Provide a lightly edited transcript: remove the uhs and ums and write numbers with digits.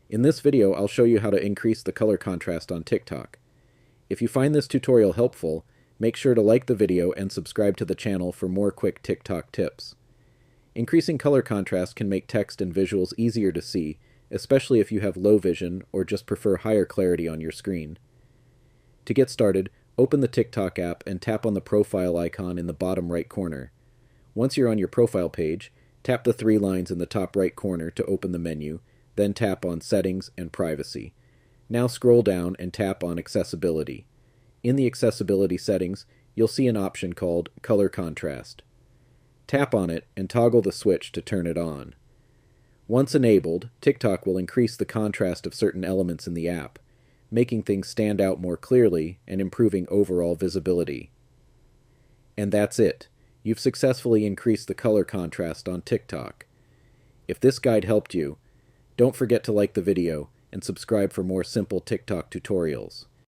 In this video, I'll show you how to increase the color contrast on TikTok. If you find this tutorial helpful, make sure to like the video and subscribe to the channel for more quick TikTok tips. Increasing color contrast can make text and visuals easier to see, especially if you have low vision or just prefer higher clarity on your screen. To get started, open the TikTok app and tap on the profile icon in the bottom right corner. Once you're on your profile page, tap the three lines in the top right corner to open the menu, then tap on Settings and Privacy. Now scroll down and tap on Accessibility. In the Accessibility settings, you'll see an option called Color Contrast. Tap on it and toggle the switch to turn it on. Once enabled, TikTok will increase the contrast of certain elements in the app, making things stand out more clearly and improving overall visibility. And that's it. You've successfully increased the color contrast on TikTok. If this guide helped you, don't forget to like the video and subscribe for more simple TikTok tutorials.